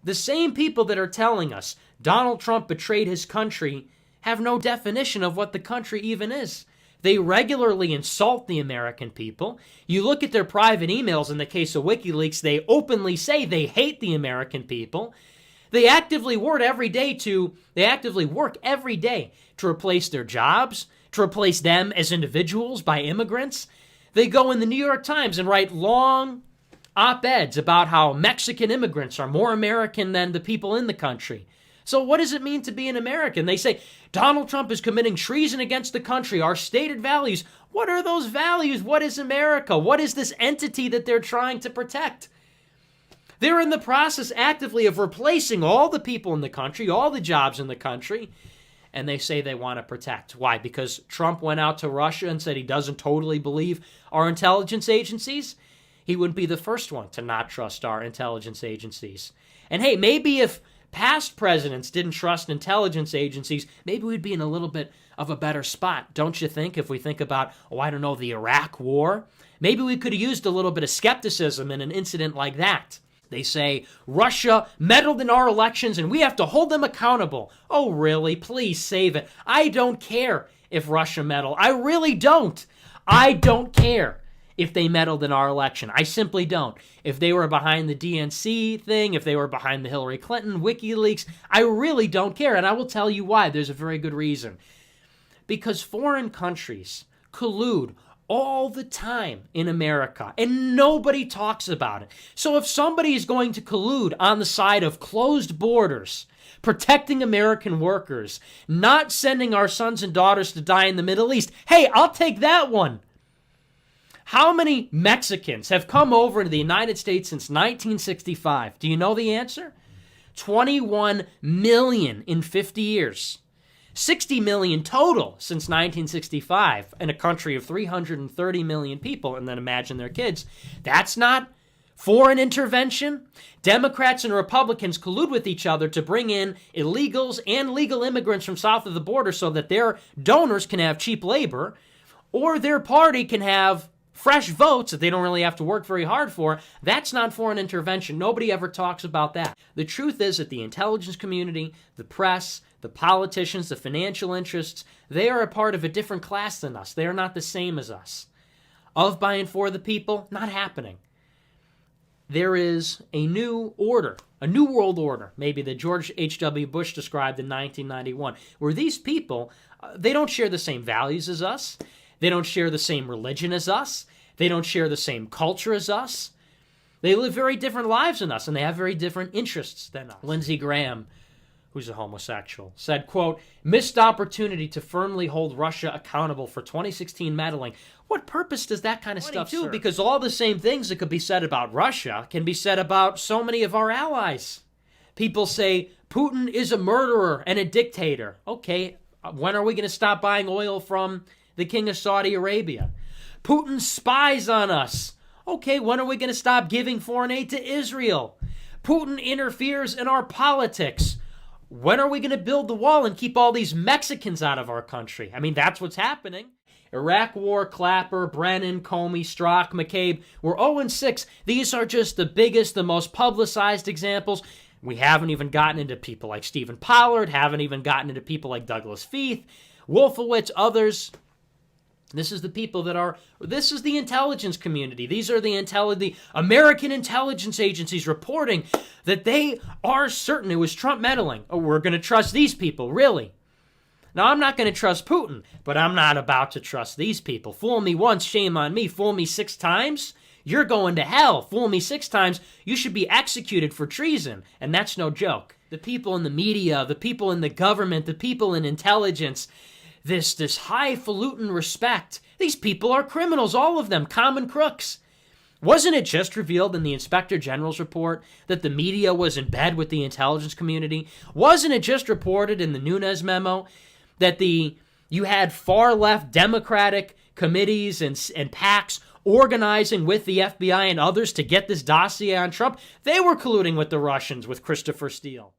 The same people that are telling us Donald Trump betrayed his country have no definition of what the country even is. They regularly insult the American people. You look at their private emails in the case of WikiLeaks, they openly say they hate the American people. They actively work every day to replace their jobs, to replace them as individuals by immigrants. They go in the New York Times and write long op-eds about how Mexican immigrants are more American than the people in the country. So what does it mean to be an American? They say, Donald Trump is committing treason against the country, our stated values. What are those values? What is America? What is this entity that they're trying to protect? They're in the process actively of replacing all the people in the country, all the jobs in the country, and they say they want to protect. Why? Because Trump went out to Russia and said he doesn't totally believe our intelligence agencies? He wouldn't be the first one to not trust our intelligence agencies. And hey, maybe if past presidents didn't trust intelligence agencies, maybe we'd be in a little bit of a better spot, don't you think? If we think about, the Iraq War, maybe we could have used a little bit of skepticism in an incident like that. They say, Russia meddled in our elections and we have to hold them accountable. Oh, really? Please save it. I don't care if Russia meddled. I really don't. I don't care if they meddled in our election. I simply don't. If they were behind the DNC thing, if they were behind the Hillary Clinton, WikiLeaks, I really don't care. And I will tell you why. There's a very good reason. Because foreign countries collude all the time in America, and nobody talks about it. So if somebody is going to collude on the side of closed borders, protecting American workers, not sending our sons and daughters to die in the Middle East, hey, I'll take that one. How many Mexicans have come over to the United States since 1965? Do you know the answer? 21 million in 50 years. 60 million total since 1965 in a country of 330 million people, and then imagine their kids. That's not foreign intervention. Democrats and Republicans collude with each other to bring in illegals and legal immigrants from south of the border so that their donors can have cheap labor, or their party can have fresh votes that they don't really have to work very hard for. That's not foreign intervention. Nobody ever talks about that. The truth is that the intelligence community, the press, the politicians, the financial interests, they are a part of a different class than us. They are not the same as us. Of, by, and for the people, not happening. There is a new order, a new world order, maybe that George H.W. Bush described in 1991, where these people, they don't share the same values as us. They don't share the same religion as us. They don't share the same culture as us. They live very different lives than us, and they have very different interests than us. Lindsey Graham, who's a homosexual, said, quote, missed opportunity to firmly hold Russia accountable for 2016 meddling. What purpose does that kind of stuff serve? Because all the same things that could be said about Russia can be said about so many of our allies. People say, Putin is a murderer and a dictator. Okay, when are we going to stop buying oil from the King of Saudi Arabia? Putin spies on us. Okay, when are we going to stop giving foreign aid to Israel? Putin interferes in our politics. When are we going to build the wall and keep all these Mexicans out of our country? I mean, that's what's happening. Iraq War, Clapper, Brennan, Comey, Strzok, McCabe, we're 0-6. These are just the biggest, the most publicized examples. We haven't even gotten into people like Stephen Pollard, haven't even gotten into people like Douglas Feith, Wolfowitz, others. This is the people that are, this is the intelligence community. These are the American intelligence agencies reporting that they are certain it was Trump meddling. Oh, we're going to trust these people, really? Now, I'm not going to trust Putin, but I'm not about to trust these people. Fool me once, shame on me. Fool me 6 times, you're going to hell. Fool me 6 times, you should be executed for treason. And that's no joke. The people in the media, the people in the government, the people in intelligence, this highfalutin respect. These people are criminals, all of them, common crooks. Wasn't it just revealed in the Inspector General's report that the media was in bed with the intelligence community? Wasn't it just reported in the Nunes memo that you had far-left Democratic committees and PACs organizing with the FBI and others to get this dossier on Trump? They were colluding with the Russians, with Christopher Steele.